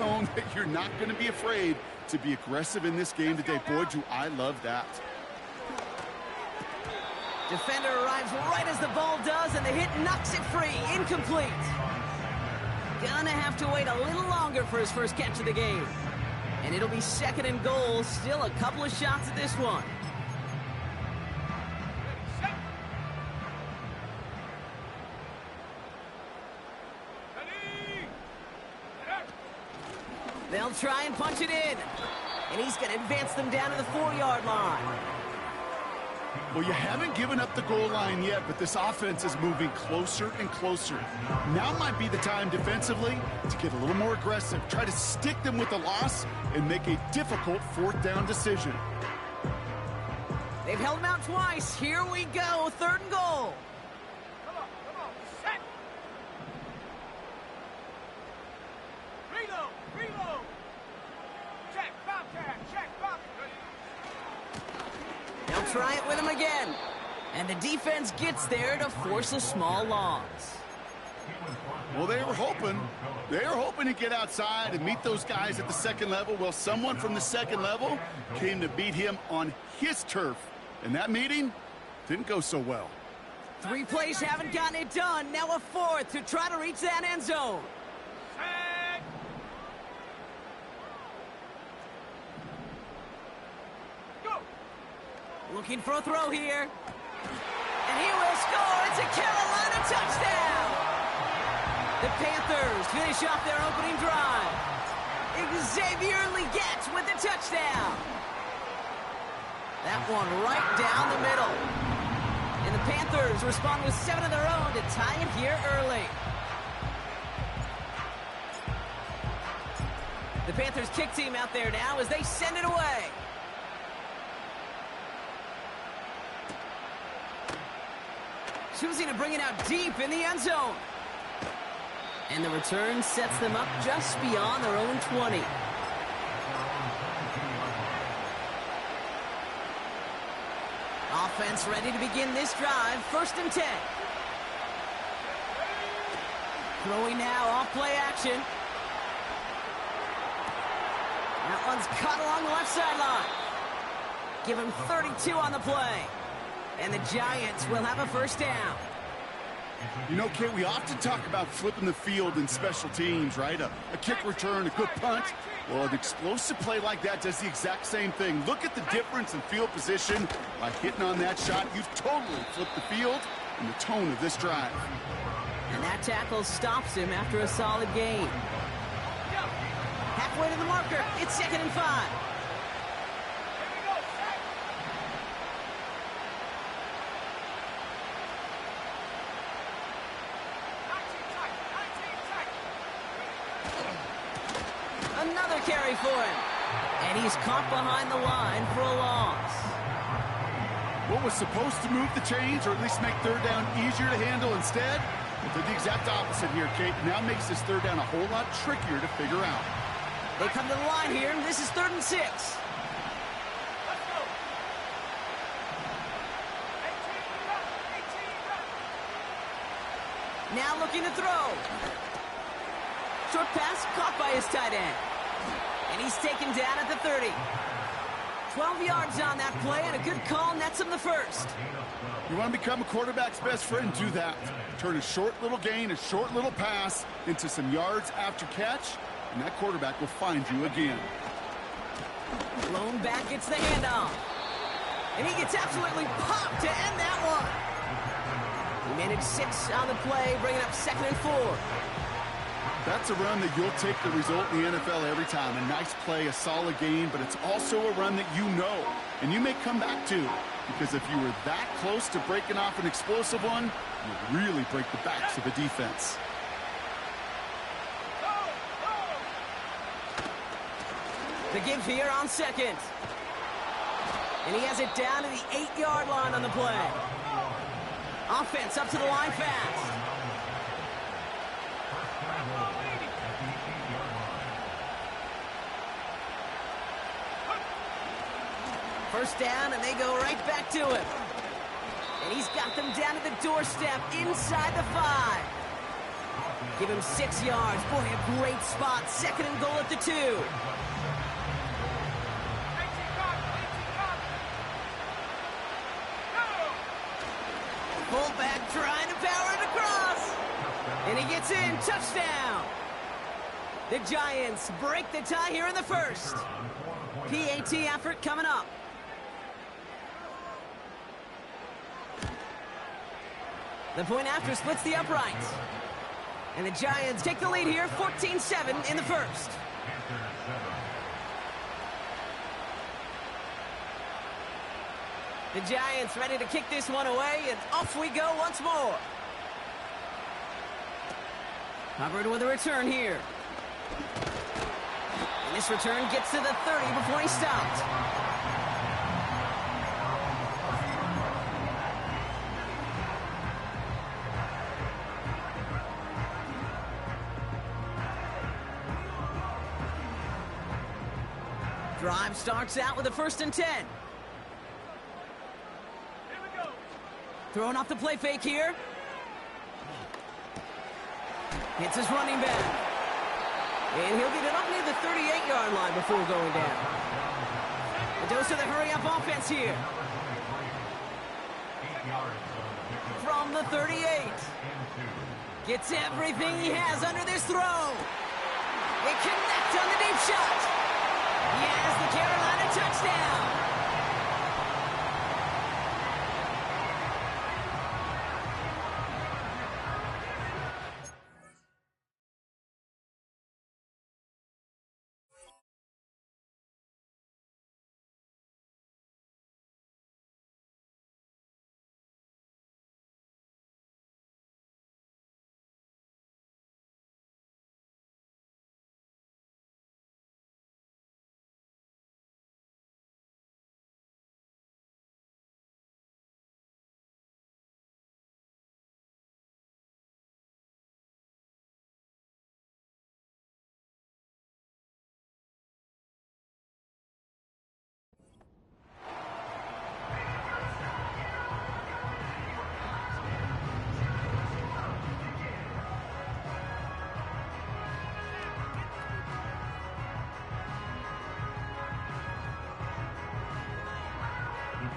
tone that you're not going to be afraid to be aggressive in this game today. Boy, do I love that. Defender arrives right as the ball does, and the hit knocks it free. Incomplete. Gonna have to wait a little longer for his first catch of the game. And it'll be 2nd and goal. Still a couple of shots at this one. They'll try and punch it in. And he's going to advance them down to the 4-yard line. Well, you haven't given up the goal line yet, but this offense is moving closer and closer. Now might be the time defensively to get a little more aggressive. Try to stick them with the loss and make a difficult 4th down decision. They've held him out twice. Here we go. 3rd and goal. Come on, set. Reload. Check, Bobcat, check, Bobcat. They'll try it with him again. And the defense gets there to force a small loss. Well, they were hoping to get outside and meet those guys at the 2nd level. Well, someone from the 2nd level came to beat him on his turf. And that meeting didn't go so well. 3 plays haven't gotten it done. Now a 4th to try to reach that end zone. Set. Go. Looking for a throw here. And he will score. It's a Carolina touchdown. The Panthers finish off their opening drive. Xavier Legette with the touchdown. That one right down the middle. And the Panthers respond with 7 of their own to tie it here early. The Panthers kick team out there now as they send it away. Choosing to bring it out deep in the end zone. And the return sets them up just beyond their own 20. Offense ready to begin this drive. 1st and 10. Throwing now off play action. That one's caught along the left sideline. Give him 32 on the play. And the Giants will have a 1st down. You know, Kate, we often talk about flipping the field in special teams, right? A kick return, a good punt. Well, an explosive play like that does the exact same thing. Look at the difference in field position. By hitting on that shot, you've totally flipped the field and the tone of this drive. And that tackle stops him after a solid gain. Halfway to the marker. It's 2nd and 5. Another carry for him. And he's caught behind the line for a loss. What was supposed to move the chains, or at least make 3rd down easier to handle instead, it did the exact opposite here, Kate. Now makes this 3rd down a whole lot trickier to figure out. They come to the line here. This is 3rd and 6. Let's go. 18 Now looking to throw. Short pass caught by his tight end. And he's taken down at the 30. 12 yards on that play, and a good call nets him the 1st. You want to become a quarterback's best friend? Do that. Turn a short little gain, a short little pass into some yards after catch, and that quarterback will find you again. Lone back gets the handoff. And he gets absolutely popped to end that one. He managed 6 on the play, bringing up 2nd and 4. That's a run that you'll take the result in the NFL every time. A nice play, a solid gain, but it's also a run that you know, and you may come back to. Because if you were that close to breaking off an explosive one, you really break the backs of the defense. The give here on 2nd. And he has it down to the 8-yard line on the play. Offense up to the line fast. First down, and they go right back to him. And he's got them down to the doorstep inside the 5. Give him 6 yards. Boy, a great spot. 2nd and goal at the 2. Fullback trying to power it across. And he gets in. Touchdown. The Giants break the tie here in the first. PAT effort coming up. The point after splits the uprights. And the Giants take the lead here, 14-7 in the first. The Giants ready to kick this one away, and off we go once more. Hubbard with a return here. And this return gets to the 30 before he stopped. Drive starts out with a 1st and 10. Throwing off the play fake here. Hits his running back. And he'll get it up near the 38-yard line before going down. A dose of the hurry-up offense here. From the 38. Gets everything he has under this throw. They connect on the deep shot. Yes, the Carolina touchdown.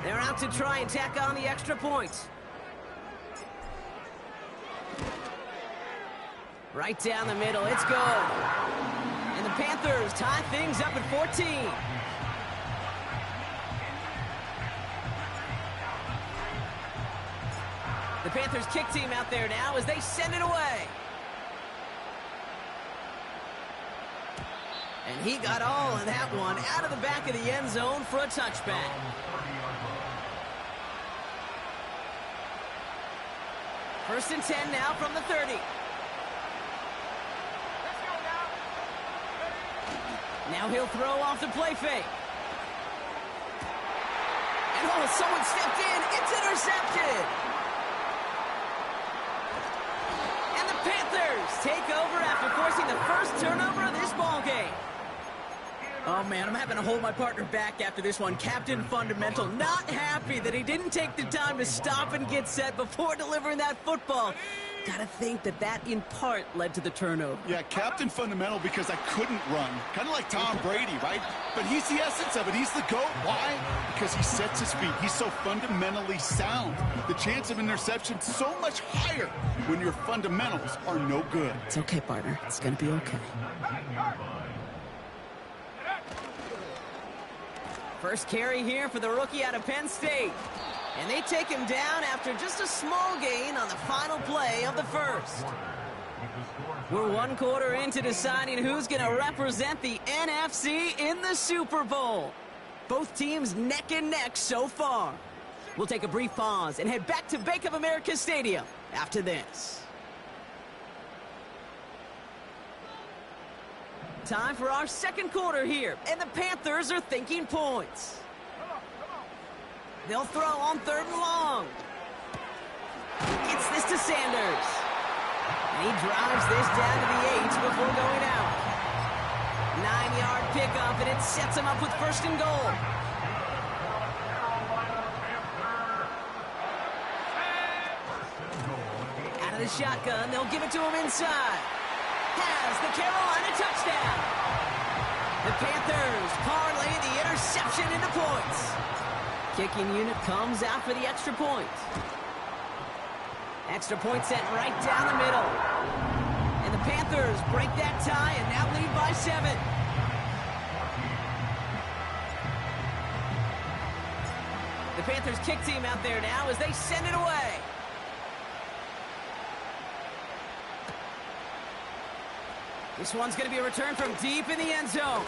They're out to try and tack on the extra point. Right down the middle, it's good. And the Panthers tie things up at 14. The Panthers kick team out there now as they send it away. And he got all of that one out of the back of the end zone for a touchback. First and 10 now from the 30. Now he'll throw off the play fake. And oh, someone stepped in. It's intercepted. And the Panthers take over after forcing the first turnover of this ball game. Oh, man, I'm having to hold my partner back after this one. Captain Fundamental not happy that he didn't take the time to stop and get set before delivering that football. Gotta think that in part led to the turnover. Yeah, Captain Fundamental because I couldn't run. Kind of like Tom Brady, right? But he's the essence of it. He's the GOAT. Why? Because he sets his feet. He's so fundamentally sound. The chance of interception so much higher when your fundamentals are no good. It's okay, partner. It's gonna be okay. First carry here for the rookie out of Penn State. And they take him down after just a small gain on the final play of the first. We're 1 quarter into deciding who's going to represent the NFC in the Super Bowl. Both teams neck and neck so far. We'll take a brief pause and head back to Bank of America Stadium after this. Time for our second quarter here, and the Panthers are thinking points. They'll throw on 3rd and long. Gets this to Sanders. And he drives this down to the 8 before going out. 9-yard pickup, and it sets him up with 1st and goal. Out of the shotgun. They'll give it to him inside. Has the Carolina touchdown. The Panthers parlay the interception into points. Kicking unit comes out for the extra point. Extra point sent right down the middle. And the Panthers break that tie and now lead by 7. The Panthers kick team out there now as they send it away. This one's going to be a return from deep in the end zone.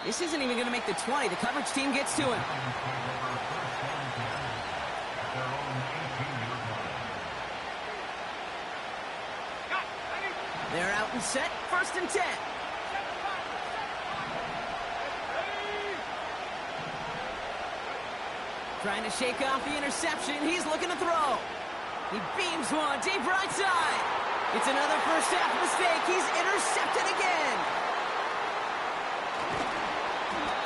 This isn't even going to make the 20. The coverage team gets to him. They're out and set. 1st and 10. Trying to shake off the interception. He's looking to throw. He beams one deep right side. It's another first half mistake. He's intercepted again.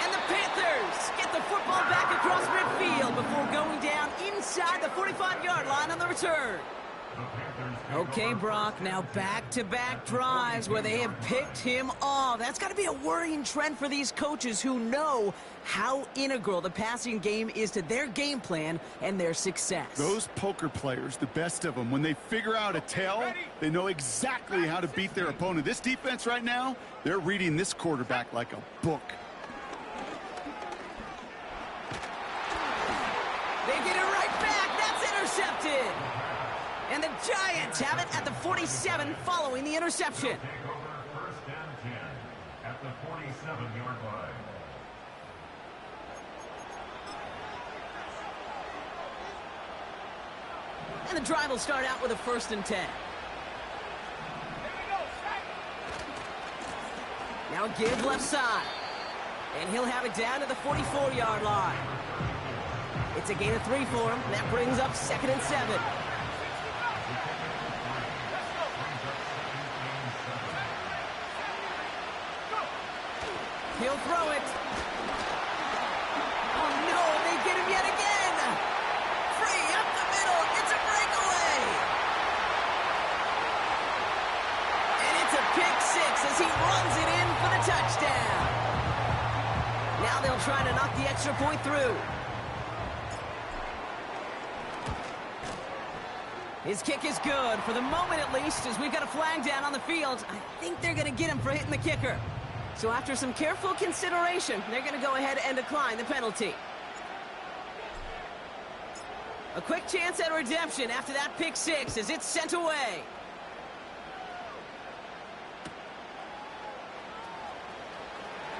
And the Panthers get the football back across midfield before going down inside the 45-yard line on the return. Okay, Brock, now back-to-back drives where they have picked him off. That's got to be a worrying trend for these coaches who know how integral the passing game is to their game plan and their success. Those poker players, the best of them, when they figure out a tell, they know exactly how to beat their opponent. This defense right now, they're reading this quarterback like a book. They get it right back. That's intercepted. And the Giants have it at the 47 following the interception. Take over 1st and 10 at the 47-yard line. And the drive will start out with a 1st and 10. Now a give left side. And he'll have it down to the 44-yard line. It's a gain of 3 for him. That brings up 2nd and 7. He'll throw it. Oh, no, they get him yet again. Free up the middle. It's a breakaway. And it's a pick 6 as he runs it in for the touchdown. Now they'll try to knock the extra point through. His kick is good, for the moment at least, as we've got a flag down on the field. I think they're going to get him for hitting the kicker. So after some careful consideration, they're going to go ahead and decline the penalty. A quick chance at redemption after that pick 6 as it's sent away.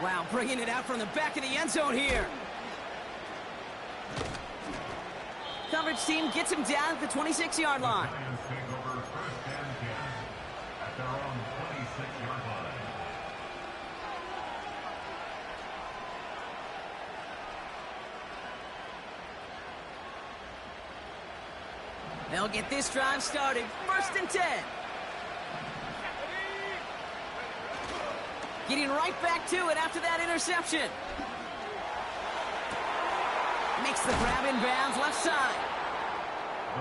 Wow, bringing it out from the back of the end zone here. Coverage team gets him down at the 26-yard line. Giants take over 1st and 10 at their own 26-yard line. They'll get this drive started. 1st and 10. Getting right back to it after that interception. Makes the grab in bounds left side.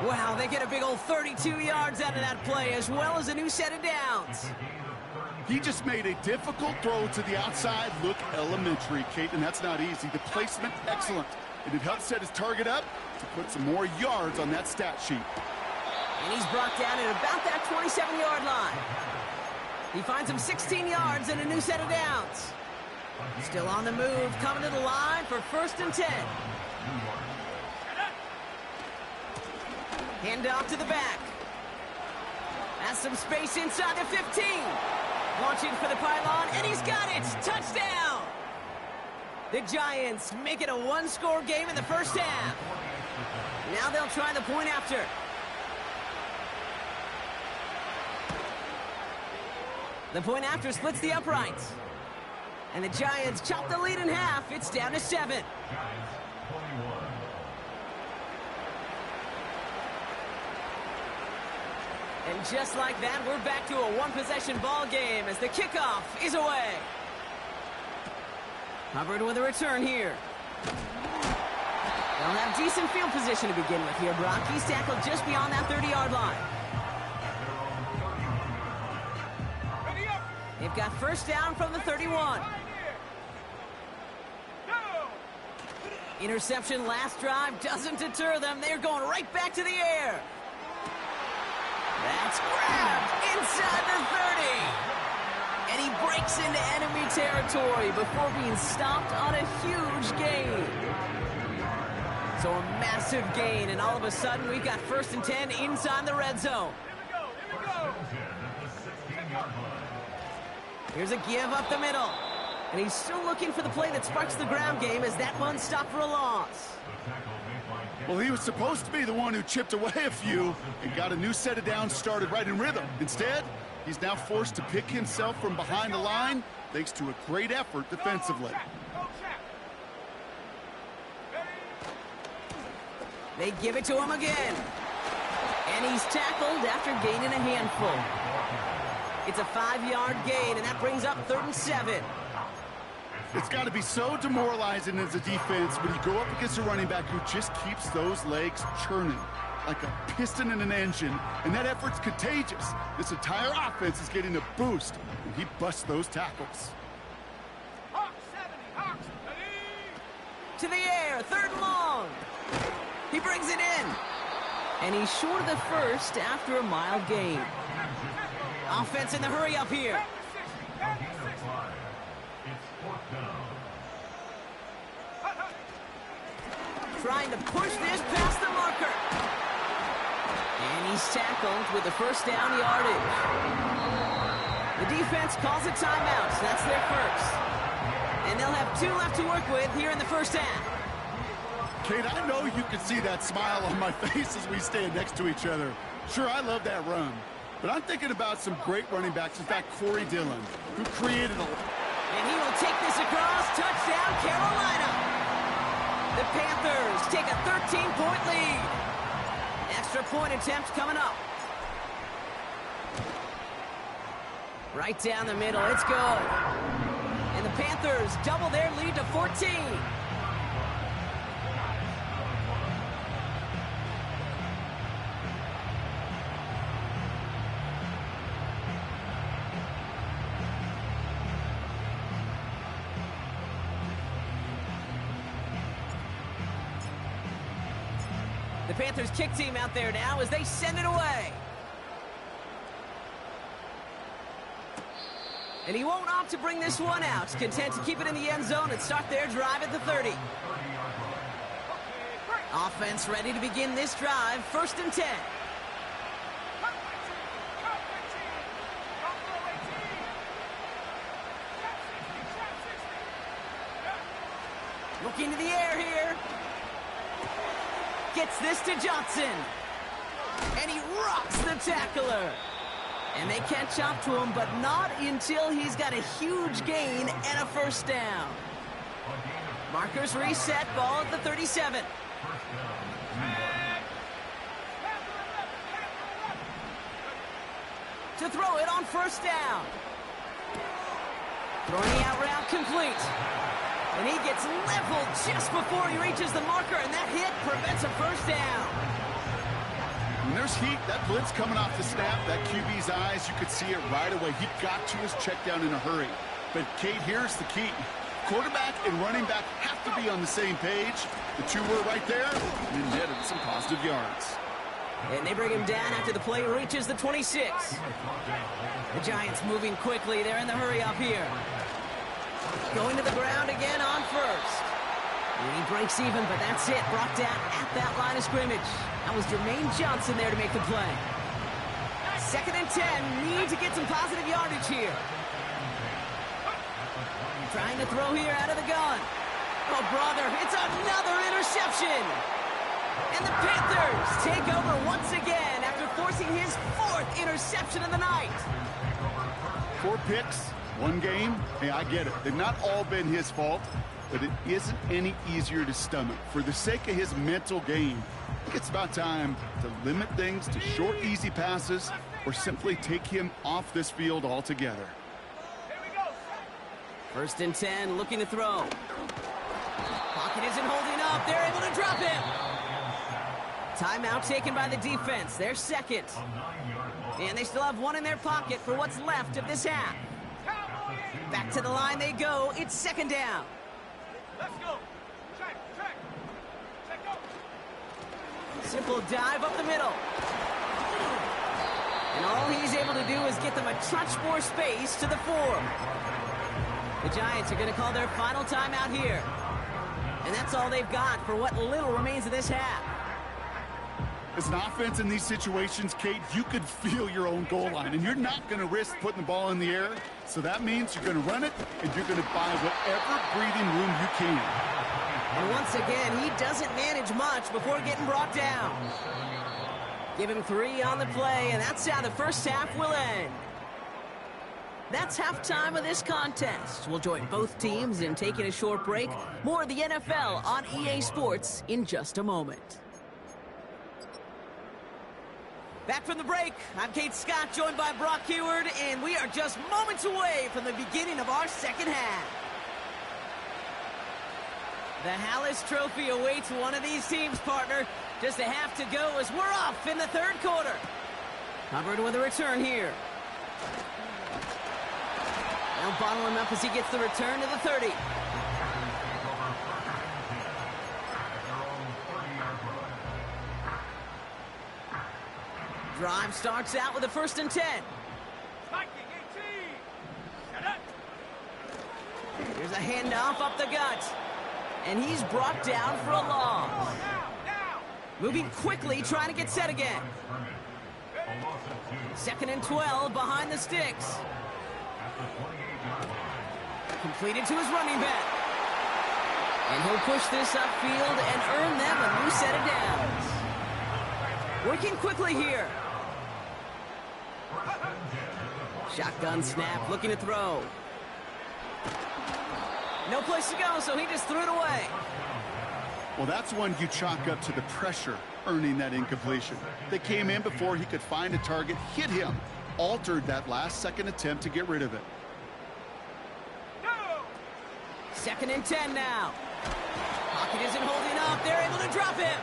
Wow, they get a big old 32 yards out of that play, as well as a new set of downs. He just made a difficult throw to the outside look elementary, Kate, and that's not easy. The placement, excellent. And it helped set his target up to put some more yards on that stat sheet. And he's brought down at about that 27-yard line. He finds him 16 yards and a new set of downs. Still on the move, coming to the line for 1st and 10. Hand off to the back. Has some space inside the 15. Launching for the pylon, and he's got it! Touchdown! The Giants make it a one-score game in the first half. Now they'll try the point after. The point after splits the uprights. And the Giants chop the lead in half. It's down to 7. Giants 21. And just like that, we're back to a one-possession ball game as the kickoff is away. Hubbard with a return here. They'll have decent field position to begin with here, Brock. He's tackled just beyond that 30-yard line. They've got first down from the 31. Right here. Go. Interception last drive doesn't deter them. They're going right back to the air. That's grabbed inside the 30. And he breaks into enemy territory before being stopped on a huge gain. So a massive gain, and all of a sudden we've got first and 10 inside the red zone. Here we go. Here's a give up the middle. And he's still looking for the play that sparks the ground game as that one stopped for a loss. Well, he was supposed to be the one who chipped away a few and got a new set of downs started right in rhythm. Instead, he's now forced to pick himself from behind the line thanks to a great effort defensively. Go, check. They give it to him again. And he's tackled after gaining a handful. It's a 5-yard gain, and that brings up 3rd and 7. It's got to be so demoralizing as a defense when you go up against a running back who just keeps those legs churning like a piston in an engine, and that effort's contagious. This entire offense is getting a boost when he busts those tackles. Hawks 70, Hawks, ready. To the air, 3rd and long. He brings it in. And he's short of the first after a mild gain. Offense in the hurry up here. Trying to push this past the marker. And he's tackled with the first down yardage. The defense calls a timeout, so that's their first. And they'll have 2 left to work with here in the first half. Kate, I know you can see that smile on my face as we stand next to each other. Sure, I love that run. But I'm thinking about some great running backs. In fact, Corey Dillon, who created a... And he will take this across. Touchdown, Carolina. The Panthers take a 13-point lead. Extra point attempt coming up. Right down the middle. It's good. And the Panthers double their lead to 14. The Panthers kick team out there now as they send it away. And he won't opt to bring this one out. Content to keep it in the end zone and start their drive at the 30. Offense ready to begin this drive. 1st and 10. Looking to the air here. Gets this to Johnson. And he rocks the tackler. And they catch up to him, but not until he's got a huge gain and a first down. Markers reset, ball at the 37. To throw it on first down. Throwing the out route complete. And he gets leveled just before he reaches the marker, and that hit prevents a first down. When there's heat, that blitz coming off the snap, that QB's eyes, you could see it right away. He got to his check down in a hurry. But, Kate, here's the key. Quarterback and running back have to be on the same page. The two were right there, and netted some positive yards. And they bring him down after the play reaches the 26. The Giants moving quickly. They're in the hurry up here. Going to the ground again on first. And he breaks even, but that's it. Brought down at that line of scrimmage. That was Jermaine Johnson there to make the play. 2nd and 10. Need to get some positive yardage here. Trying to throw here out of the gun. Oh, brother, it's another interception. And the Panthers take over once again after forcing his 4th interception of the night. 4 picks, 1 game. Hey, I get it. They've not all been his fault, but it isn't any easier to stomach. For the sake of his mental game, I think it's about time to limit things to short, easy passes or simply take him off this field altogether. 1st and 10, looking to throw. Pocket isn't holding up. They're able to drop him. Timeout taken by the defense. Their 2nd. And they still have 1 in their pocket for what's left of this half. Back to the line they go. It's second down. Let's go. Check. Check, go. Simple dive up the middle. And all he's able to do is get them a touch more space to the 4. The Giants are going to call their final timeout here. And that's all they've got for what little remains of this half. As an offense in these situations, Kate, you could feel your own goal line, and you're not going to risk putting the ball in the air. So that means you're going to run it, and you're going to buy whatever breathing room you can. And once again, he doesn't manage much before getting brought down. Give him 3 on the play, and that's how the first half will end. That's halftime of this contest. We'll join both teams in taking a short break. More of the NFL on EA Sports in just a moment. Back from the break, I'm Kate Scott, joined by Brock Heward, and we are just moments away from the beginning of our second half. The Hallis Trophy awaits one of these teams, partner. Just a half to go as we're off in the third quarter. Hubbard with a return here. They'll bottle him up as he gets the return to the 30. Drive starts out with a 1st and 10. Viking 18. Set up. Here's a handoff up the gut. And he's brought down for a loss. Now. Moving quickly, trying to get set again. 2nd and 12 behind the sticks. Completed to his running back. And he'll push this upfield and earn them a new set of downs. Working quickly here. Shotgun snap, looking to throw. No place to go, so he just threw it away. Well, that's one you chalk up to the pressure earning that incompletion. They came in before he could find a target, hit him, altered that last-second attempt to get rid of it. No. 2nd and 10 now. Pocket isn't holding up. They're able to drop him.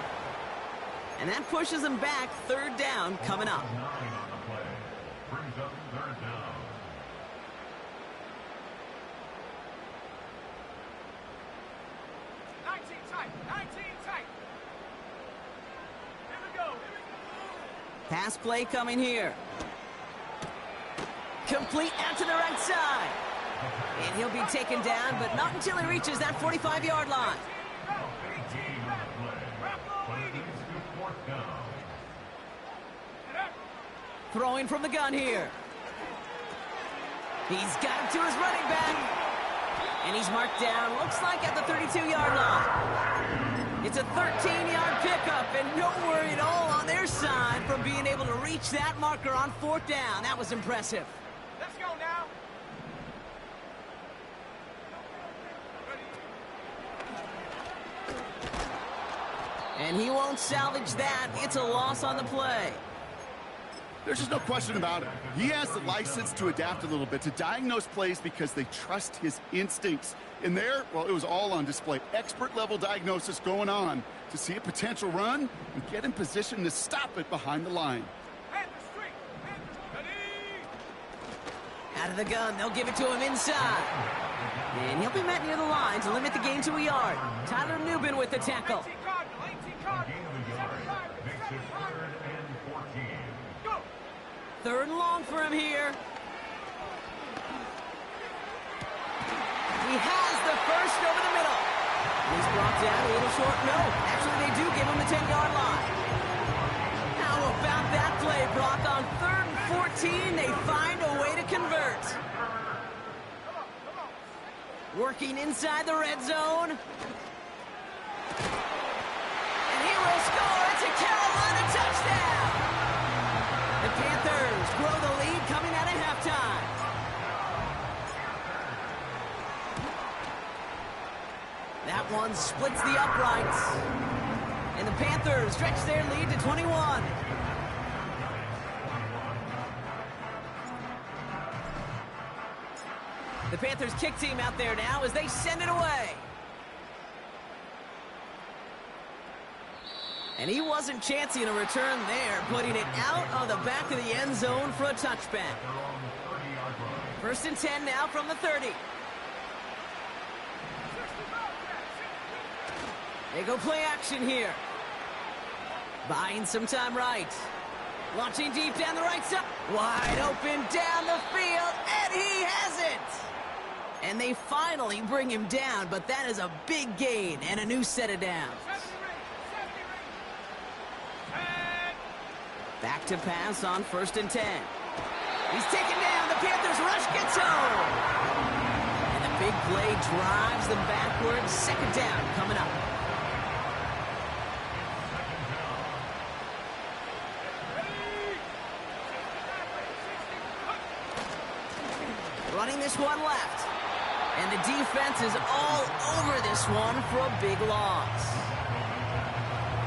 And that pushes them back. 3rd down coming up. 9 on the play. Brings up 3rd down. Here we go. Pass play coming here. Complete out to the right side. And he'll be taken down, but not until he reaches that 45-yard line. 18 on the play. Brings to 4th down. Throwing from the gun here. He's got him to his running back. And he's marked down, looks like at the 32-yard line. It's a 13-yard pickup, and no worry at all on their side from being able to reach that marker on 4th down. That was impressive. Let's go now. And he won't salvage that. It's a loss on the play. There's just no question about it. He has the license to adapt a little bit, to diagnose plays because they trust his instincts. And there, well, it was all on display. Expert-level diagnosis going on to see a potential run and get in position to stop it behind the line. Out of the gun, they'll give it to him inside. And he'll be met near the line to limit the gain to a yard. Tyler Nubin with the tackle. 18 Cardinal. Gain of a yard. Makes it 3rd and 14. Go. 3rd and long for him here. He has the first over the middle. And he's brought down a little short. No, actually they do give him the 10-yard line. How about that play, Brock? On 3rd and 14, they find a way to convert. Working inside the red zone. And he will score. It's a Carolina touchdown. The Panthers grow the lead coming out of halftime. That one splits the uprights. And the Panthers stretch their lead to 21. The Panthers kick team out there now as they send it away. And he wasn't chancing a return there, putting it out of the back of the end zone for a touchback. They're on the 30-yard line. First and 10 now from the 30. They go play action here. Buying some time right. Launching deep down the right side. Wide open down the field, and he has it! And they finally bring him down, but that is a big gain and a new set of downs. Back to pass on first and 10. He's taken down. The Panthers rush gets home. And the big play drives them backwards. Second down coming up. Running this one left. And the defense is all over this one for a big loss.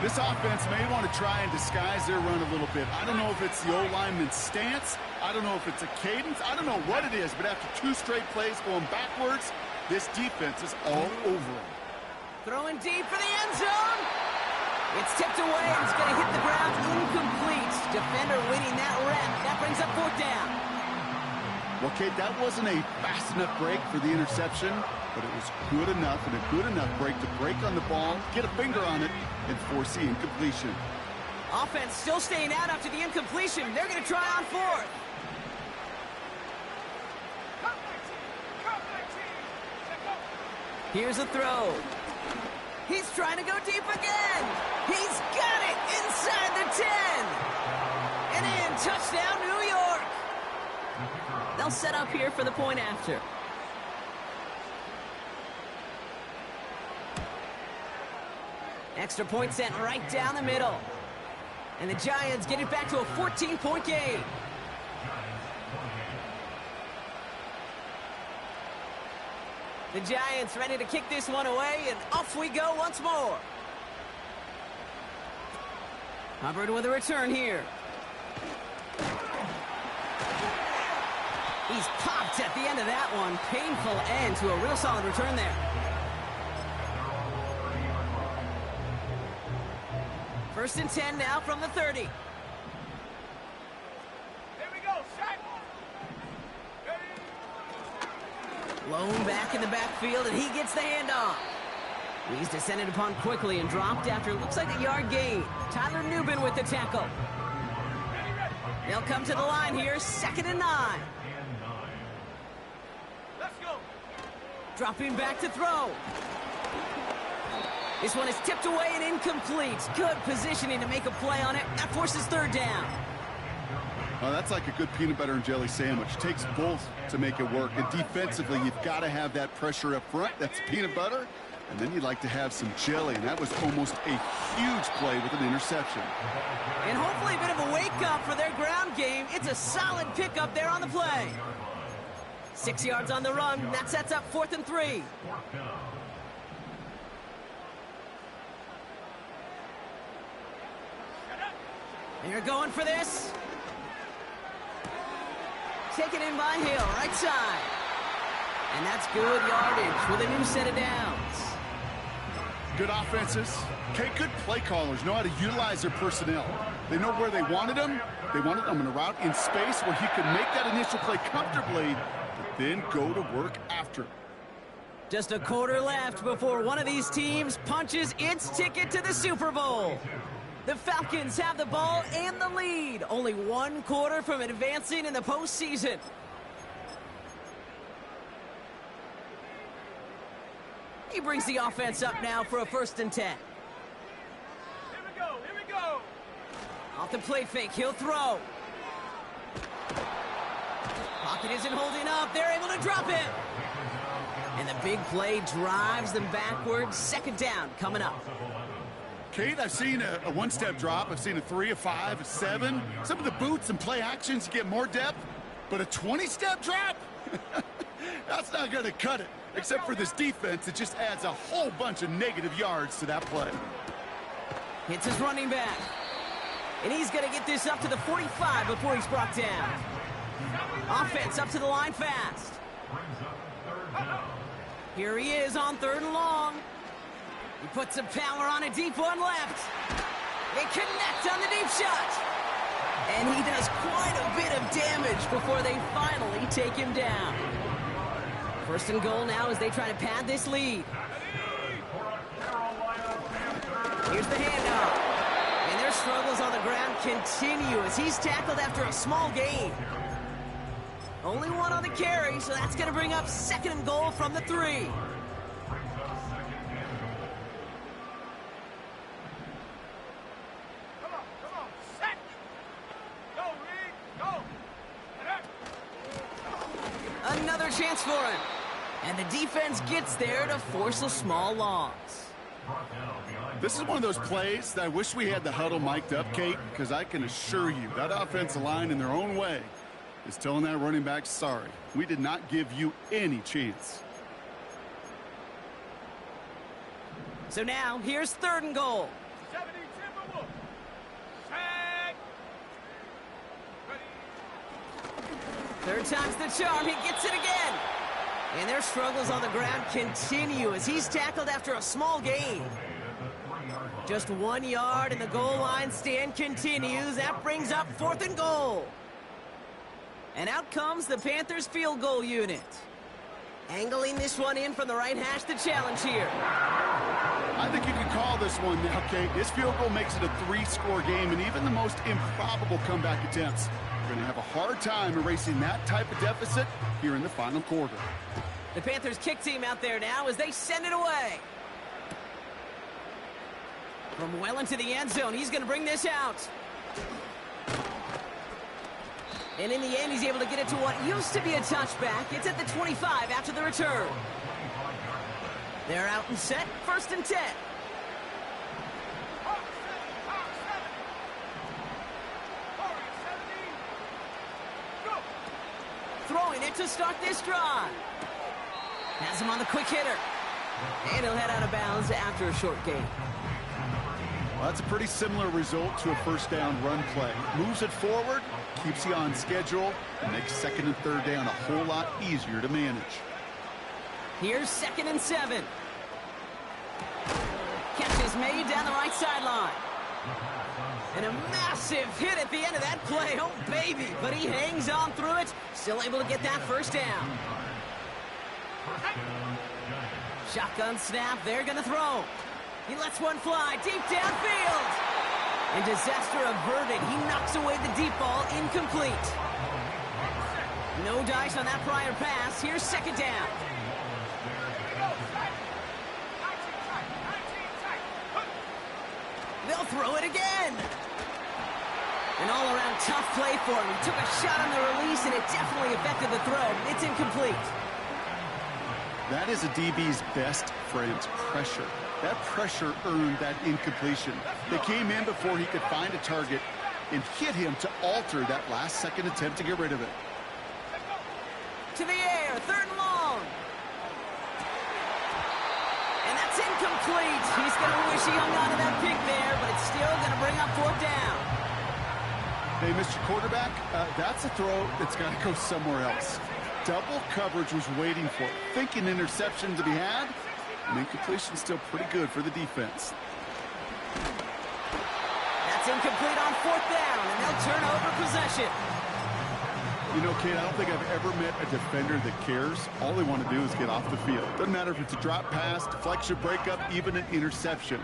This offense may want to try and disguise their run a little bit. I don't know if it's the O-lineman's stance. I don't know if it's a cadence. I don't know what it is, but after 2 straight plays going backwards, this defense is all over them. Throwing deep for the end zone. It's tipped away and it's going to hit the ground incomplete. Defender winning that rep. That brings up 4th down. Well, Kate, that wasn't a fast enough break for the interception, but it was good enough and a good enough break to break on the ball, get a finger on it, and force the incompletion. Offense still staying out after the incompletion. They're going to try on 4th. Here's a throw. He's trying to go deep again. He's got it inside the 10. And in, touchdown, New York. They'll set up here for the point after. Extra point sent right down the middle. And the Giants get it back to a 14-point game. The Giants ready to kick this one away, and off we go once more. Hubbard with a return here. He's popped at the end of that one. Painful end to a real solid return there. First and 10 now from the 30. Here we go, set. Lone back in the backfield, and he gets the handoff. He's descended upon quickly and dropped after looks like a yard gain. Tyler Nubin with the tackle. They'll come to the line here, 2nd and 9. Let's go. Dropping back to throw. This one is tipped away and incomplete. Good positioning to make a play on it. That forces 3rd down. Well, that's like a good peanut butter and jelly sandwich. It takes both to make it work. And defensively, you've got to have that pressure up front. That's peanut butter. And then you'd like to have some jelly. And that was almost a huge play with an interception. And hopefully a bit of a wake-up for their ground game. It's a solid pickup there on the play. 6 yards on the run. That sets up 4th and 3. They're going for this. Taken in by Hill, right side. And that's good yardage with a new set of downs. Good offenses. Okay, good play callers know how to utilize their personnel. They know where they wanted them. They wanted them in a route in space where he could make that initial play comfortably, but then go to work after. Just a quarter left before one of these teams punches its ticket to the Super Bowl. The Falcons have the ball and the lead. Only 1 quarter from advancing in the postseason. He brings the offense up now for a 1st and 10. Here we go, here we go. Off the play fake, he'll throw. Pocket isn't holding up. They're able to drop it. And the big play drives them backwards. 2nd down coming up. Kate, I've seen a 1-step drop. I've seen a 3, a 5, a 7. Some of the boots and play actions get more depth, but a 20-step drop? That's not going to cut it, except for this defense that just adds a whole bunch of negative yards to that play. Hits his running back. And he's going to get this up to the 45 before he's brought down. Offense up to the line fast. Here he is on 3rd and long. He puts some power on a deep one left. They connect on the deep shot. And he does quite a bit of damage before they finally take him down. First and goal now as they try to pad this lead. Here's the handoff. And their struggles on the ground continue as he's tackled after a small gain. Only one on the carry, so that's going to bring up second and goal from the 3. Come on, set! Go, Reed, go! Another chance for him. And the defense gets there to force a small loss. This is one of those plays that I wish we had the huddle mic'd up, Kate, because I can assure you that offensive line in their own way is telling that running back, sorry, we did not give you any chance. So now, here's third and goal. 70 Timberwolves. Set. Ready. Third time's the charm. He gets it again. And their struggles on the ground continue as he's tackled after a small gain. Just 1 yard, and the goal line stand continues. That brings up fourth and goal. And out comes the Panthers field goal unit. Angling this one in from the right hash, the challenge here. I think you can call this one now, Kate. This field goal makes it a 3-score game, and even the most improbable comeback attempts are going to have a hard time erasing that type of deficit here in the final quarter. The Panthers kick team out there now as they send it away. From well into the end zone, he's going to bring this out. And in the end, he's able to get it to what used to be a touchback. It's at the 25 after the return. They're out and set, first and 10. Throwing it to start this drive. Has him on the quick hitter. And he'll head out of bounds after a short gain. Well, that's a pretty similar result to a first down run play. Moves it forward, keeps you on schedule, and makes second and third down a whole lot easier to manage. Here's second and 7. Catch is made down the right sideline. And a massive hit at the end of that play. Oh, baby. But he hangs on through it. Still able to get that first down. Shotgun snap. They're going to throw. He lets one fly deep downfield. And disaster averted. He knocks away the deep ball. Incomplete. No dice on that prior pass. Here's second down. They'll throw it again. An all-around tough play for him. He took a shot on the release, and it definitely affected the throw. It's incomplete. That is a DB's best friend, pressure. That pressure earned that incompletion. They came in before he could find a target and hit him to alter that last-second attempt to get rid of it. To the air, third and long. And that's incomplete. He's going to wish he hung on to that pick there, but it's still going to bring up fourth down. Hey, Mr. Quarterback, that's a throw that's got to go somewhere else. Double coverage was waiting for it. Thinking interception to be had, and incompletion still pretty good for the defense. That's incomplete on fourth down, and they'll turn over possession. You know, Kate, I don't think I've ever met a defender that cares. All they want to do is get off the field. Doesn't matter if it's a drop pass, deflection, breakup, even an interception.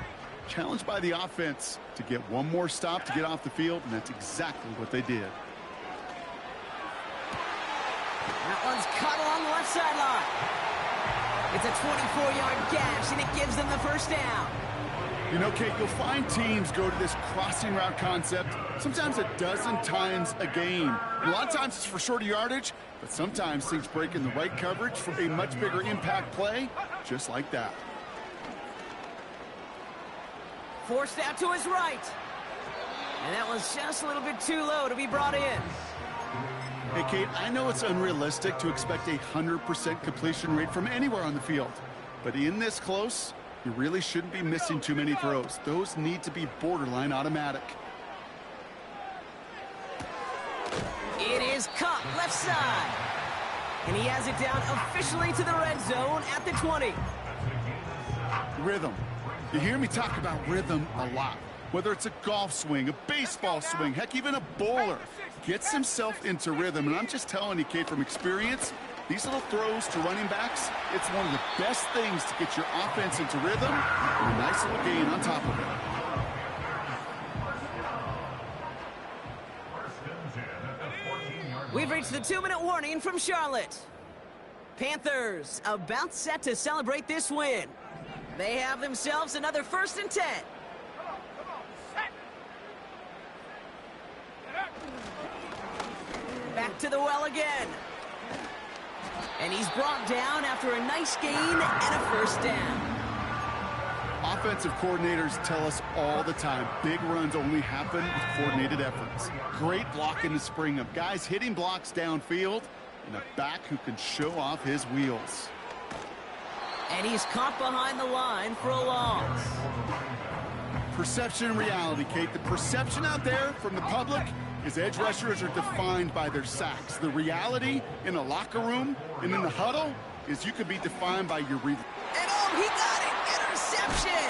Challenged by the offense to get one more stop to get off the field, and that's exactly what they did. That one's caught along the left sideline. It's a 24-yard gash, and it gives them the first down. You know, Kate, you'll find teams go to this crossing route concept sometimes a dozen times a game. And a lot of times it's for shorter yardage, but sometimes things break in the right coverage for a much bigger impact play, just like that. Forced out to his right. And that was just a little bit too low to be brought in. Hey, Kate, I know it's unrealistic to expect a 100% completion rate from anywhere on the field. But in this close, you really shouldn't be missing too many throws. Those need to be borderline automatic. It is caught left side. And he has it down officially to the red zone at the 20. Rhythm. You hear me talk about rhythm a lot. Whether it's a golf swing, a baseball swing, heck, even a bowler, gets himself into rhythm. And I'm just telling you, Kate, from experience, these little throws to running backs, it's one of the best things to get your offense into rhythm, and a nice little gain on top of it. We've reached the 2-minute warning from Charlotte. Panthers about set to celebrate this win. They have themselves another 1st and 10. Back to the well again. And he's brought down after a nice gain and a 1st down. Offensive coordinators tell us all the time, big runs only happen with coordinated efforts. Great blocking to spring them. Guys hitting blocks downfield, and a back who can show off his wheels. And he's caught behind the line for a loss. Perception and reality, Kate. The perception out there from the public is edge rushers are defined by their sacks. The reality in the locker room and in the huddle is you could be defined by your And oh, he got it! Interception!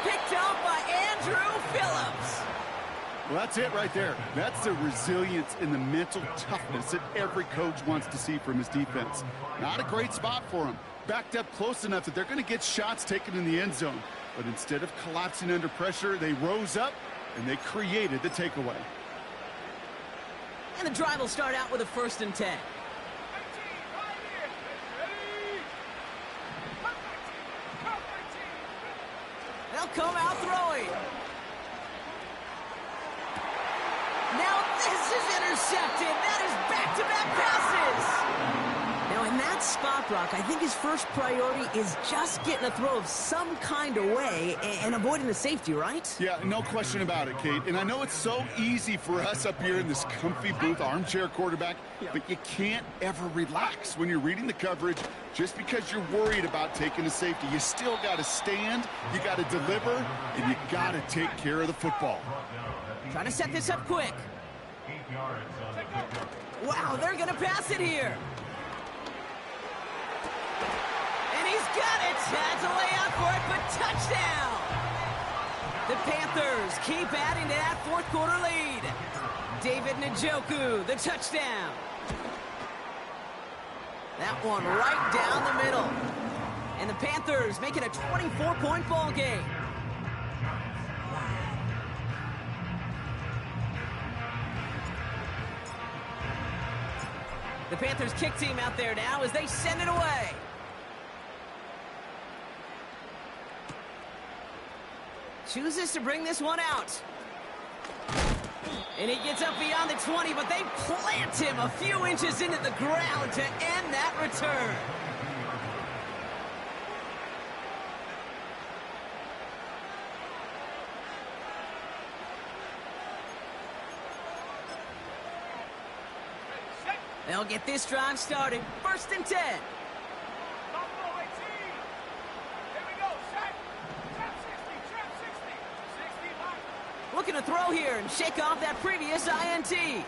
Picked up by Andrew Phillips. Well, that's it right there. That's the resilience and the mental toughness that every coach wants to see from his defense. Not a great spot for him. Backed up close enough that they're going to get shots taken in the end zone. But instead of collapsing under pressure, they rose up and they created the takeaway. And the drive will start out with a 1st and 10. They'll come out throwing. Now this is intercepted. That is back-to-back passes. Now in that spot, Brock, I think his first priority is just getting a throw of some kind of way and avoiding the safety, right? Yeah, no question about it, Kate. And I know it's so easy for us up here in this comfy booth, armchair quarterback, but you can't ever relax when you're reading the coverage just because you're worried about taking a safety. You still got to stand, you got to deliver, and you got to take care of the football. Trying to set this up quick. Wow, they're going to pass it here. And he's got it. Has a layout for it, but touchdown. The Panthers keep adding to that 4th quarter lead. David Njoku, the touchdown. That one right down the middle. And the Panthers make it a 24-point ball game. The Panthers kick team out there now as they send it away. Chooses to bring this one out. And he gets up beyond the 20, but they plant him a few inches into the ground to end that return. They'll get this drive started. 1st and 10. Looking to throw here and shake off that previous INT.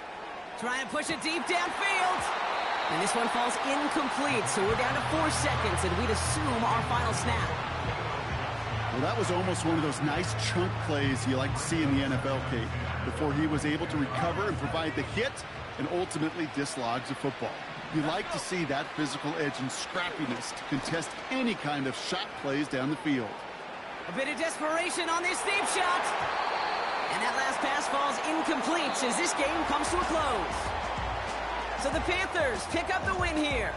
Trying to push it deep downfield. And this one falls incomplete, so we're down to 4 seconds, and we'd assume our final snap. Well, that was almost one of those nice chunk plays you like to see in the NFL, Kate, before he was able to recover and provide the hit and ultimately dislodge the football. You like to see that physical edge and scrappiness to contest any kind of shot plays down the field. A bit of desperation on this deep shot. And that last pass falls incomplete as this game comes to a close. So the Panthers pick up the win here.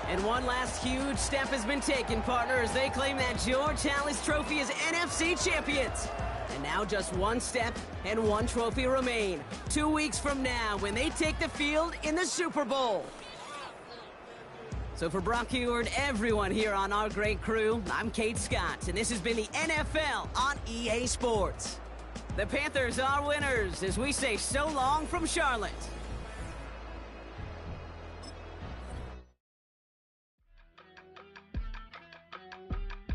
And one last huge step has been taken, partner, as they claim that George Halas Trophy as NFC champions. And now just one step and one trophy remain. 2 weeks from now when they take the field in the Super Bowl. So for Brock Hugher and everyone here on our great crew, I'm Kate Scott, and this has been the NFL on EA Sports. The Panthers are winners as we say so long from Charlotte.